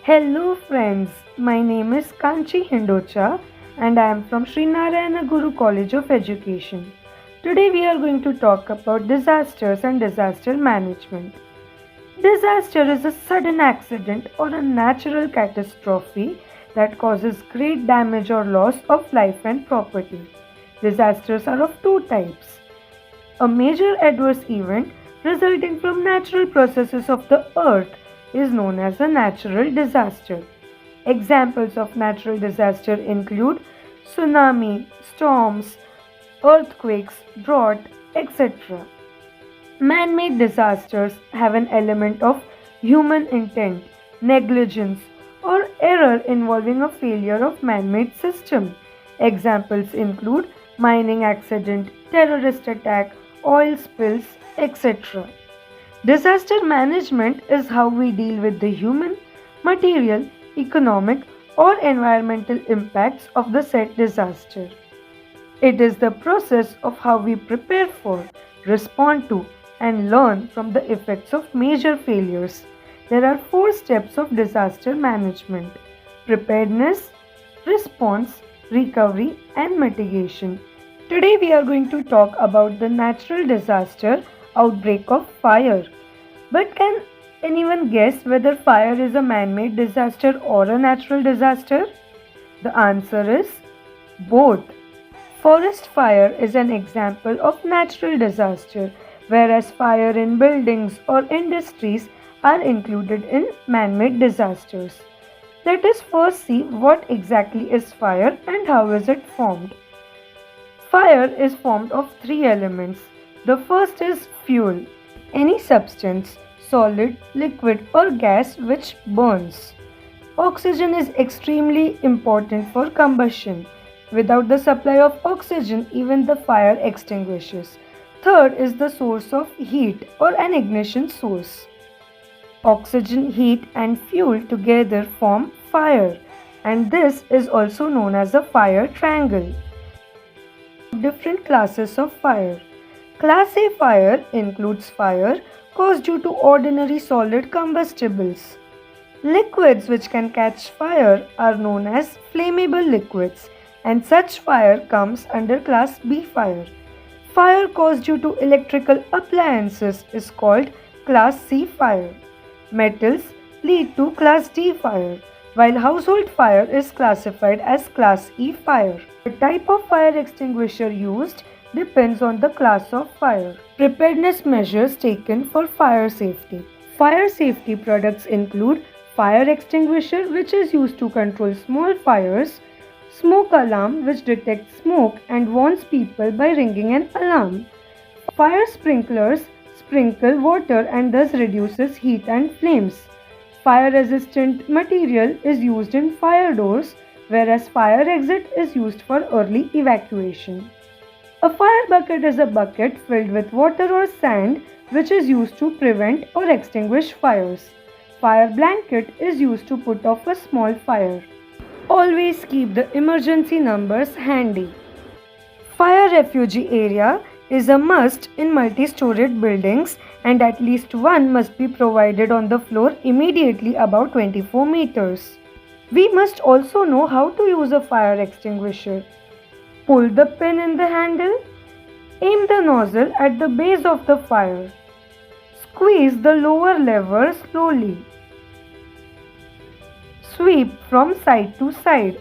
Hello friends, my name is Kanchi Hindocha and I am from Sri Narayana Guru College of Education. Today we are going to talk about disasters and disaster management. Disaster is a sudden accident or a natural catastrophe that causes great damage or loss of life and property. Disasters are of two types. A major adverse event resulting from natural processes of the earth is known as a natural disaster. Examples of natural disaster include tsunami, storms, earthquakes, drought, etc. Man-made disasters have an element of human intent, negligence, or error involving a failure of man-made system. Examples include mining accident, terrorist attack, oil spills, etc. Disaster management is how we deal with the human, material, economic, or environmental impacts of the said disaster. It is the process of how we prepare for, respond to, and learn from the effects of major failures. There are four steps of disaster management: preparedness, response, recovery, and mitigation. Today we are going to talk about the natural disaster outbreak of fire. But can anyone guess whether fire is a man-made disaster or a natural disaster? The answer is both. Forest fire is an example of natural disaster, whereas fire in buildings or industries are included in man-made disasters. Let us first see what exactly is fire and how is it formed. Fire is formed of three elements. The first is fuel, any substance, solid, liquid or gas which burns. Oxygen is extremely important for combustion. Without the supply of oxygen, even the fire extinguishes. Third is the source of heat or an ignition source. Oxygen, heat and fuel together form fire, and this is also known as a fire triangle. Different classes of fire. Class A fire includes fire caused due to ordinary solid combustibles. Liquids which can catch fire are known as flammable liquids, and such fire comes under Class B fire. Fire caused due to electrical appliances is called Class C fire. Metals lead to Class D fire, while household fire is classified as Class E fire. The type of fire extinguisher used depends on the class of fire. Preparedness measures taken for fire safety. Fire safety products include fire extinguisher, which is used to control small fires, smoke alarm, which detects smoke and warns people by ringing an alarm. Fire sprinklers sprinkle water and thus reduces heat and flames. Fire resistant material is used in fire doors, whereas fire exit is used for early evacuation. A fire bucket is a bucket filled with water or sand which is used to prevent or extinguish fires. Fire blanket is used to put off a small fire. Always keep the emergency numbers handy. Fire refugee area is a must in multi-storied buildings, and at least one must be provided on the floor immediately above 24 meters. We must also know how to use a fire extinguisher. Pull the pin in the handle. Aim the nozzle at the base of the fire. Squeeze the lower lever slowly. Sweep from side to side.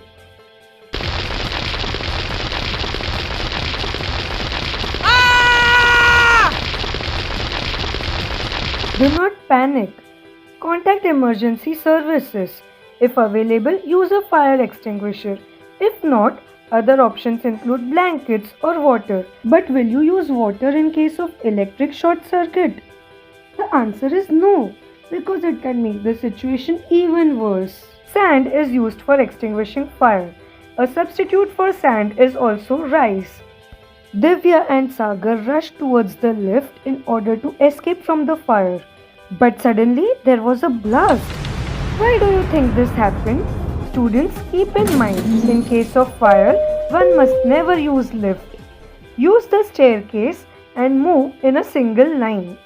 Do not panic. Contact emergency services. If available, use a fire extinguisher. If not, other options include blankets or water. But will you use water in case of electric short circuit? The answer is no, because it can make the situation even worse. Sand is used for extinguishing fire. A substitute for sand is also rice. Divya and Sagar rushed towards the lift in order to escape from the fire. But suddenly there was a blast. Why do you think this happened? Students, keep in mind, in case of fire, one must never use lift. Use the staircase and move in a single line.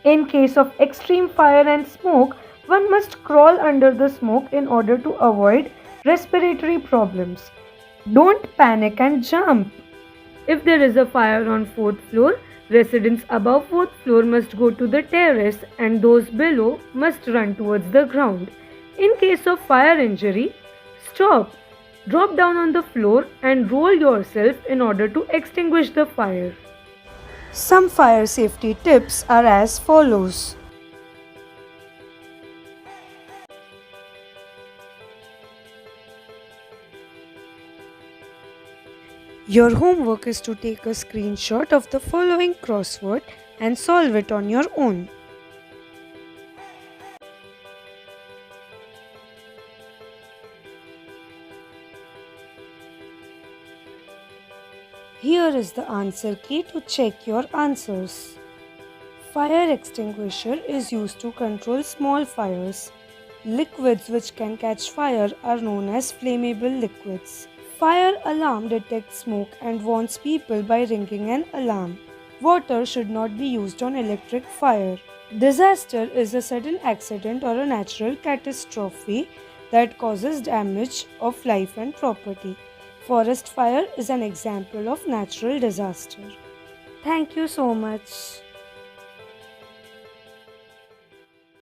In case of extreme fire and smoke, One must crawl under the smoke in order to avoid respiratory problems. Don't panic and jump. If there is a fire on fourth floor, residents above fourth floor must go to the terrace and those below must run towards the ground. In case of fire injury, stop, drop down on the floor and roll yourself in order to extinguish the fire. Some fire safety tips are as follows. Your homework is to take a screenshot of the following crossword and solve it on your own. Here is the answer key to check your answers. Fire extinguisher is used to control small fires. Liquids which can catch fire are known as flammable liquids. Fire alarm detects smoke and warns people by ringing an alarm. Water should not be used on electric fire. Disaster is a sudden accident or a natural catastrophe that causes damage of life and property. Forest fire is an example of natural disaster. Thank you so much.